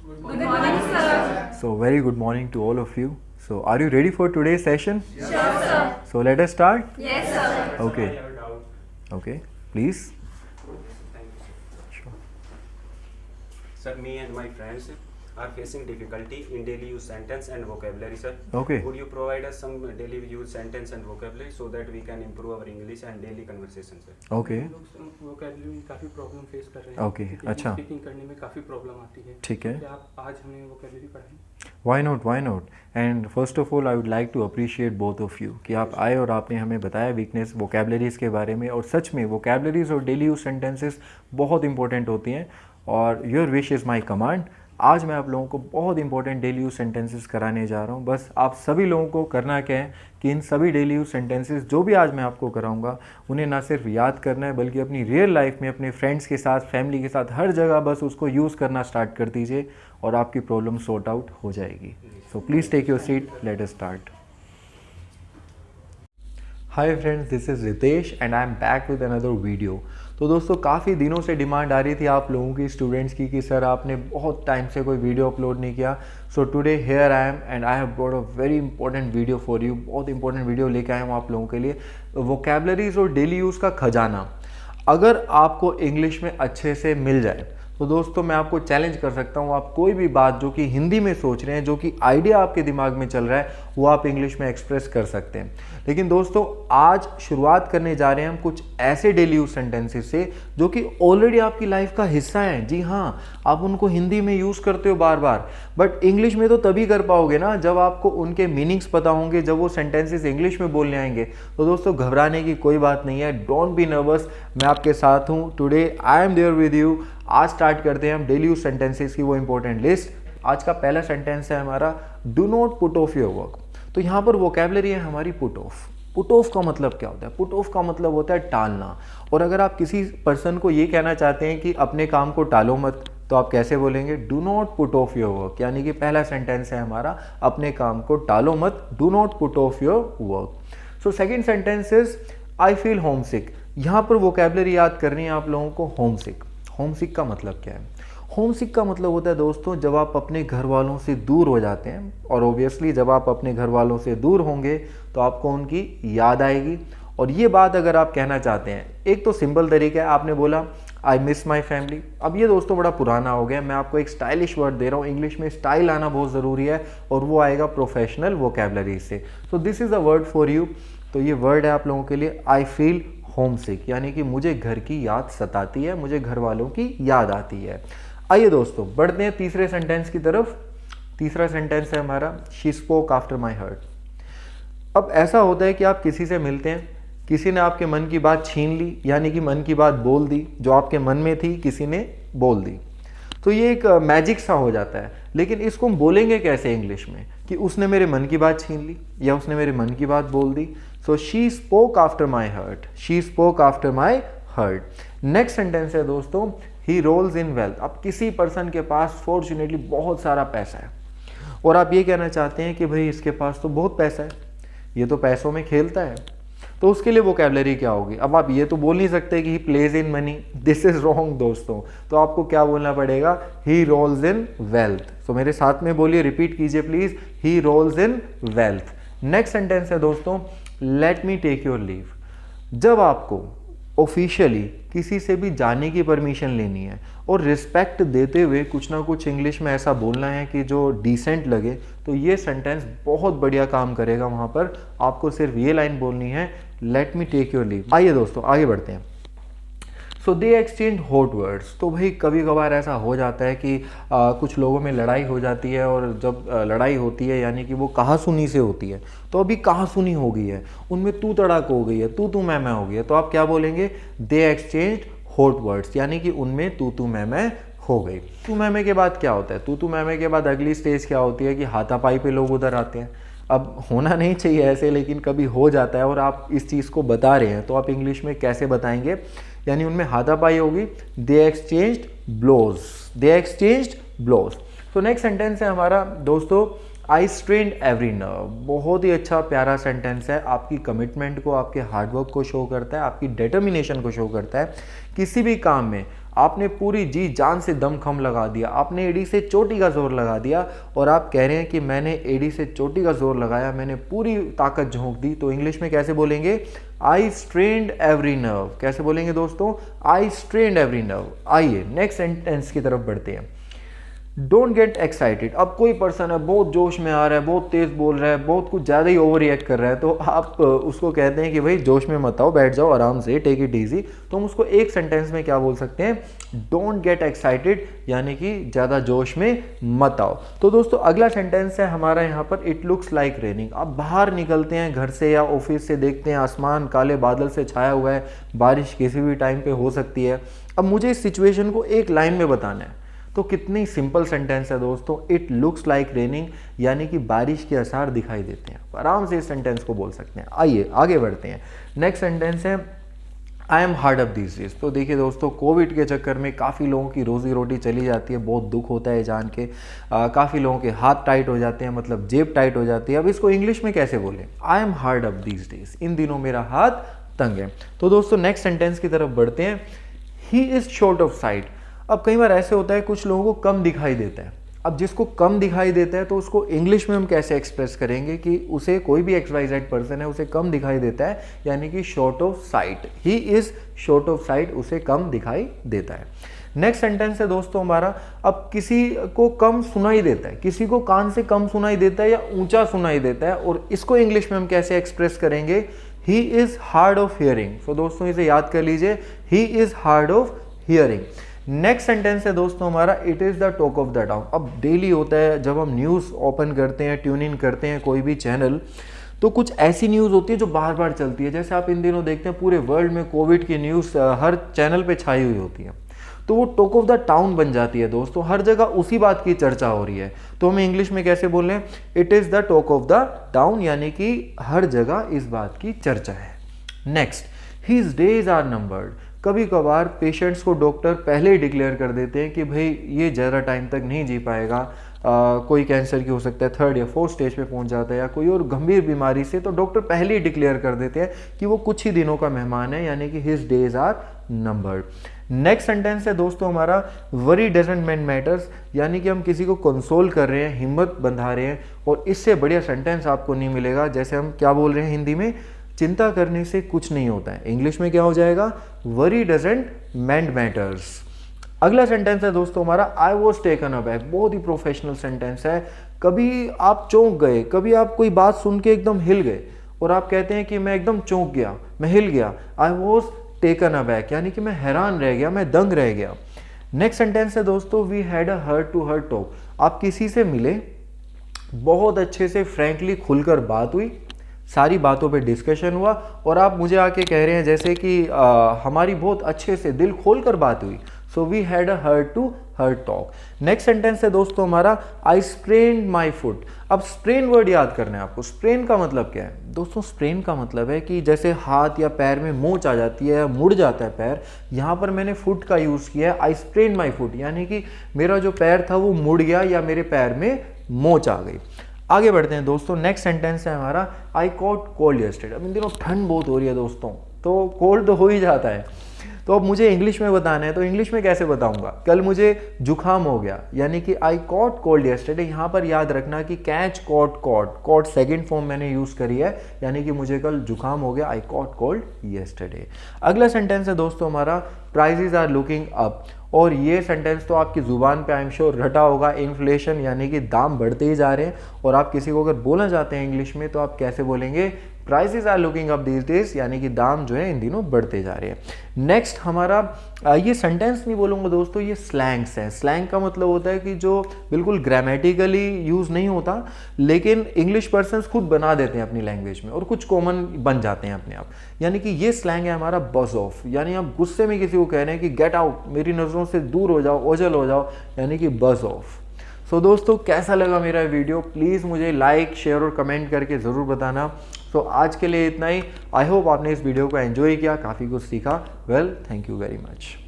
Good morning, sir. So very good morning to all of you. So are you ready for today's session? Sure, sir. So let us start. Yes, sir. Okay. I have a doubt. Okay. Please. Thank you, Sure. sir. Sir, me and my friends are facing difficulty in daily use sentence and vocabulary, sir. Okay. Would you provide us some daily use sentence and vocabulary so that we can improve our English and daily conversation, sir? Okay. हम लोग vocabulary में काफ़ी problem face कर रहे हैं। Okay, क्योंकि अच्छा। Speaking करने में काफ़ी प्रॉब्लम आती है। ठीक है। क्या आप आज हमें vocabulary पढ़ाएं? Why not? Why not? And first of all, I would like to appreciate both of you कि आप आए और आपने हमें बताया वीकनेस वोकेबलरीज के बारे में। और सच में वोकेबलरीज और डेली यूज सेंटेंसेस बहुत इंपॉर्टेंट होती हैं और your wish is my command. आज मैं आप लोगों को बहुत इंपॉर्टेंट डेली यूज सेंटेंसेस कराने जा रहा हूँ। बस आप सभी लोगों को करना क्या है कि इन सभी डेली यूज सेंटेंसेस जो भी आज मैं आपको कराऊंगा उन्हें ना सिर्फ याद करना है बल्कि अपनी रियल लाइफ में अपने फ्रेंड्स के साथ, फैमिली के साथ, हर जगह बस उसको यूज़ करना स्टार्ट कर दीजिए और आपकी प्रॉब्लम सॉर्ट आउट हो जाएगी। So please take your seat, let us start. Hi friends, this is Ritesh and I am back with another video. तो दोस्तों काफ़ी दिनों से डिमांड आ रही थी आप लोगों की, स्टूडेंट्स की, कि सर आपने बहुत टाइम से कोई वीडियो अपलोड नहीं किया। So today here I am and I have brought a very important video for you. बहुत इंपॉर्टेंट वीडियो लेके आया हूँ आप लोगों के लिए। वोकेबलरीज और डेली यूज़ का खजाना अगर आपको इंग्लिश में अच्छे से मिल जाए तो दोस्तों मैं आपको चैलेंज कर सकता हूँ, आप कोई भी बात जो कि हिंदी में सोच रहे हैं, जो कि आइडिया आपके दिमाग में चल रहा है, वो आप इंग्लिश में एक्सप्रेस कर सकते हैं। लेकिन दोस्तों आज शुरुआत करने जा रहे हैं हम कुछ ऐसे डेली यूज सेंटेंसेस से जो कि ऑलरेडी आपकी लाइफ का हिस्सा हैं। जी हाँ, आप उनको हिंदी में यूज़ करते हो बार बार, बट इंग्लिश में तो तभी कर पाओगे ना जब आपको उनके मीनिंग्स पता होंगे, जब वो सेंटेंसेस इंग्लिश में बोलने आएंगे। तो दोस्तों घबराने की कोई बात नहीं है, डोंट बी नर्वस, मैं आपके साथ हूँ। Today I am there with you. आज स्टार्ट करते हैं हम डेली यूज सेंटेंसेस की वो इंपॉर्टेंट लिस्ट। आज का पहला सेंटेंस है हमारा, do not put off your work. तो यहाँ पर वोकेबलरी है हमारी पुट ऑफ। पुट ऑफ का मतलब क्या होता है? पुट ऑफ का मतलब होता है टालना। और अगर आप किसी पर्सन को ये कहना चाहते हैं कि अपने काम को टालो मत, तो आप कैसे बोलेंगे? Do not put off your work. यानी कि पहला सेंटेंस है हमारा, अपने काम को टालो मत, do not put off your work. So second sentence is, I feel home sick. यहाँ पर वोकेबलरी याद करनी है आप लोगों को, होम सिक। होम सिक का मतलब क्या है? होम सिक का मतलब होता है दोस्तों जब आप अपने घर वालों से दूर हो जाते हैं, और ऑब्वियसली जब आप अपने घर वालों से दूर होंगे तो आपको उनकी याद आएगी। और ये बात अगर आप कहना चाहते हैं, एक तो सिंपल तरीका है, आपने बोला आई मिस माई फैमिली। अब ये दोस्तों बड़ा पुराना हो गया, मैं आपको एक स्टाइलिश वर्ड दे रहा हूँ। इंग्लिश में स्टाइल आना बहुत ज़रूरी है और वो आएगा प्रोफेशनल वोकेबलरी से। So this is a word for you. तो ये वर्ड है आप लोगों के लिए, आई फील होम सिक, यानी कि मुझे घर की याद सताती है, मुझे घर वालों की याद आती है। आइए दोस्तों बढ़ते हैं तीसरे सेंटेंस की तरफ। तीसरा सेंटेंस है हमारा, she spoke after my hurt. अब ऐसा होता है कि आप किसी से मिलते हैं, किसी ने आपके मन की बात छीन ली, यानी कि मन की बात बोल दी, जो आपके मन में थी किसी ने बोल दी। तो ये एक मैजिक सा हो जाता है। लेकिन इसको हम बोलेंगे कैसे इंग्लिश में कि उसने मेरे मन की बात छीन ली या उसने मेरे मन की बात बोल दी? So she spoke after my heart, she spoke after my heart. Next sentence है दोस्तों, ही रोल्स इन वेल्थ। अब किसी पर्सन के पास फॉर्चुनेटली बहुत सारा पैसा है और आप ये कहना चाहते हैं कि भाई इसके पास तो बहुत पैसा है, ये तो पैसों में खेलता है। तो उसके लिए वोकेबलरी क्या होगी? अब आप ये तो बोल नहीं सकते कि he plays in money, this is wrong दोस्तों। तो आपको क्या बोलना पड़ेगा? He rolls in wealth. तो मेरे साथ में बोलिए, रिपीट कीजिए please, he rolls in wealth. Next sentence है दोस्तों, let me take your leave. जब आपको ऑफिशियली किसी से भी जाने की परमिशन लेनी है और रिस्पेक्ट देते हुए कुछ ना कुछ इंग्लिश में ऐसा बोलना है कि जो डिसेंट लगे, तो ये सेंटेंस बहुत बढ़िया काम करेगा। वहाँ पर आपको सिर्फ ये लाइन बोलनी है, let me take your leave. आइए दोस्तों आगे बढ़ते हैं। So they exchange hot words. तो भाई कभी कभार ऐसा हो जाता है कि कुछ लोगों में लड़ाई हो जाती है, और जब लड़ाई होती है यानी कि वो कहासुनी से होती है, तो अभी कहासुनी हो गई है, उनमें तू तड़ाक हो गई है, तू मैं हो गई है, तो आप क्या बोलेंगे? दे एक्सचेंज हॉट वर्ड्स, यानी कि उनमें तू मैं हो गई। तू मैं के बाद क्या होता है? तू मैं के बाद अगली स्टेज क्या होती है कि हाथापाई पे लोग उधर आते हैं। अब होना नहीं चाहिए ऐसे, लेकिन कभी हो जाता है और आप इस चीज़ को बता रहे हैं, तो आप इंग्लिश में कैसे बताएंगे? यानी उनमें हाथापाई होगी, दे एक्सचेंज्ड ब्लोज, दे एक्सचेंज्ड ब्लोज। तो नेक्स्ट सेंटेंस है हमारा दोस्तों, आई स्ट्रेन्ड एवरी नर्व। बहुत ही अच्छा प्यारा सेंटेंस है, आपकी कमिटमेंट को, आपके हार्डवर्क को शो करता है, आपकी डिटर्मिनेशन को शो करता है। किसी भी काम में आपने पूरी जी जान से दम खम लगा दिया, आपने एड़ी से चोटी का जोर लगा दिया और आप कह रहे हैं कि मैंने एड़ी से चोटी का जोर लगाया, मैंने पूरी ताकत झोंक दी। तो इंग्लिश में कैसे बोलेंगे? आई स्ट्रेन्ड एवरी नर्व। कैसे बोलेंगे दोस्तों? आई स्ट्रेन्ड एवरी नर्व। आइए नेक्स्ट सेंटेंस की तरफ बढ़ते हैं। Don't get excited. अब कोई पर्सन है बहुत जोश में आ रहा है, बहुत तेज बोल रहा है, बहुत कुछ ज़्यादा ही ओवर रिएक्ट कर रहा है, तो आप उसको कहते हैं कि भाई जोश में मत आओ, बैठ जाओ आराम से, टेक इट इजी। तो हम उसको एक सेंटेंस में क्या बोल सकते हैं? डोंट गेट एक्साइटेड, यानी कि ज़्यादा जोश में मत आओ। तो दोस्तों अगला सेंटेंस है हमारा यहाँ पर, इट लुक्स लाइक रेनिंग। आप बाहर निकलते हैं घर से या ऑफिस से, देखते हैं आसमान काले बादल से छाया हुआ है, बारिश किसी भी टाइम पे हो सकती है। अब मुझे इस सिचुएशन को एक लाइन में बताना है, तो कितनी सिंपल सेंटेंस है दोस्तों, इट लुक्स लाइक रेनिंग, यानी कि बारिश के आसार दिखाई देते हैं। आराम से इस सेंटेंस को बोल सकते हैं। आइए आगे बढ़ते हैं। नेक्स्ट सेंटेंस है आई am hard up this days. तो देखिए दोस्तों, कोविड के चक्कर में काफ़ी लोगों की रोज़ी रोटी चली जाती है, बहुत दुख होता है जान के। काफ़ी लोगों के हाथ टाइट हो जाते हैं, मतलब जेब टाइट हो जाती है। अब इसको इंग्लिश में कैसे बोलें? I am hard up this days, इन दिनों मेरा हाथ तंग है। तो दोस्तों नेक्स्ट सेंटेंस की तरफ बढ़ते हैं। He is short of site. अब कई बार ऐसे होता है कुछ लोगों को कम दिखाई देता है। अब जिसको कम दिखाई देता है तो उसको इंग्लिश में हम कैसे एक्सप्रेस करेंगे कि उसे, कोई भी XYZ पर्सन है, उसे कम दिखाई देता है, यानी कि short of site. He is short of site, उसे कम दिखाई देता है। नेक्स्ट सेंटेंस है दोस्तों हमारा, अब किसी को कम सुनाई देता है, किसी को कान से कम सुनाई देता है या ऊंचा सुनाई देता है, और इसको इंग्लिश में हम कैसे एक्सप्रेस करेंगे? He is hard of hearing. तो दोस्तों इसे याद कर लीजिए, he is hard of hearing. Next sentence है दोस्तों हमारा, it is the talk of the town. अब डेली होता है जब हम न्यूज़ ओपन करते हैं, ट्यून इन करते हैं कोई भी चैनल, तो कुछ ऐसी न्यूज़ होती है जो बार बार चलती है। जैसे आप इन दिनों देखते हैं पूरे वर्ल्ड में कोविड की न्यूज़ हर चैनल पे छाई हुई होती है, तो वो टॉक ऑफ द टाउन बन जाती है दोस्तों। हर जगह उसी बात की चर्चा हो रही है, तो हमें इंग्लिश में कैसे बोलें? It is the talk of the town, यानी कि हर जगह इस बात की चर्चा है। Next, his days are numbered. कभी कभार पेशेंट्स को डॉक्टर पहले ही डिक्लेयर कर देते हैं कि भाई ये ज़्यादा टाइम तक नहीं जी पाएगा, कोई कैंसर की हो सकता है 3rd या 4th स्टेज पे पहुंच जाता है, या कोई और गंभीर बीमारी से, तो डॉक्टर पहले ही डिक्लेयर कर देते हैं कि वो कुछ ही दिनों का मेहमान है, यानी कि his days are numbered. Next sentence है दोस्तों हमारा, वरी डजंट मेन मैटर्स, यानी कि हम किसी को कंसोल कर रहे हैं, हिम्मत बंधा रहे हैं, और इससे बढ़िया सेंटेंस आपको नहीं मिलेगा। जैसे हम क्या बोल रहे हैं हिंदी में, चिंता करने से कुछ नहीं होता है, इंग्लिश में क्या हो जाएगा? Worry doesn't meant matters. अगला सेंटेंस है दोस्तों हमारा, आई वॉज टेकन अबैक। बहुत ही प्रोफेशनल सेंटेंस है। कभी आप चौंक गए, कभी आप कोई बात सुन के एकदम हिल गए, और आप कहते हैं कि मैं एकदम चौंक गया, मैं हिल गया। आई वॉज टेकन अबैक, यानी कि मैं हैरान रह गया, मैं दंग रह गया। नेक्स्ट सेंटेंस है दोस्तों, we had a heart to heart talk. आप किसी से मिले, बहुत अच्छे से फ्रैंकली खुलकर बात हुई, सारी बातों पे डिस्कशन हुआ, और आप मुझे आके कह रहे हैं जैसे कि हमारी बहुत अच्छे से दिल खोल कर बात हुई। So we had a heart to heart talk. Next sentence है दोस्तों हमारा, आई स्प्रेन्ड माई फुट। अब स्प्रेन वर्ड याद करना है आपको। स्प्रेन का मतलब क्या है दोस्तों? स्प्रेन का मतलब है कि जैसे हाथ या पैर में मोच आ जाती है, मुड़ जाता है पैर, यहाँ पर मैंने फुट का यूज़ किया है। आई स्प्रेन्ड माई फुट, यानी कि मेरा जो पैर था वो मुड़ गया, या मेरे पैर में मोच आ गई। आगे बढ़ते हैं दोस्तों। नेक्स्ट सेंटेंस है हमारा, आई कॉट कोल्ड यस्टरडे। अब इन दिनों ठंड बहुत हो रही है दोस्तों, तो कोल्ड तो हो ही जाता है, तो अब मुझे इंग्लिश में बताना है, तो इंग्लिश में कैसे बताऊंगा? कल मुझे जुकाम हो गया, यानी कि आई कॉट कोल्ड यस्टरडे। यहाँ पर याद रखना कि catch, caught, caught second form मैंने यूज़ करी है, यानी कि मुझे कल जुकाम हो गया, आई कॉट कोल्ड यस्टरडे। अगला सेंटेंस है दोस्तों हमारा, प्राइजेज आर लुकिंग अप। और ये सेंटेंस तो आपकी ज़ुबान पे आई एम श्योर रटा होगा, इन्फ्लेशन, यानी कि दाम बढ़ते ही जा रहे हैं। और आप किसी को अगर बोलना चाहते हैं इंग्लिश में, तो आप कैसे बोलेंगे? Prices are looking up these days, यानी कि दाम जो है इन दिनों बढ़ते जा रहे हैं। नेक्स्ट हमारा, ये सेंटेंस नहीं बोलूँगा दोस्तों, ये स्लैंग्स हैं। स्लैंग का मतलब होता है कि जो बिल्कुल ग्रामेटिकली यूज़ नहीं होता, लेकिन इंग्लिश पर्सन्स खुद बना देते हैं अपनी लैंग्वेज में, और कुछ कॉमन बन जाते हैं अपने आप। यानी कि ये स्लैंग है हमारा बज़ ऑफ, यानी आप गुस्से में किसी को कह रहे हैं कि गेट आउट, मेरी नज़रों से दूर हो जाओ, ओझल हो जाओ, यानी कि बज़ ऑफ। सो दोस्तों, कैसा लगा मेरा वीडियो? प्लीज़ मुझे लाइक, शेयर और कमेंट करके ज़रूर बताना। सो आज के लिए इतना ही। आई होप आपने इस वीडियो को एंजॉय किया, काफ़ी कुछ सीखा। Well, thank you very much.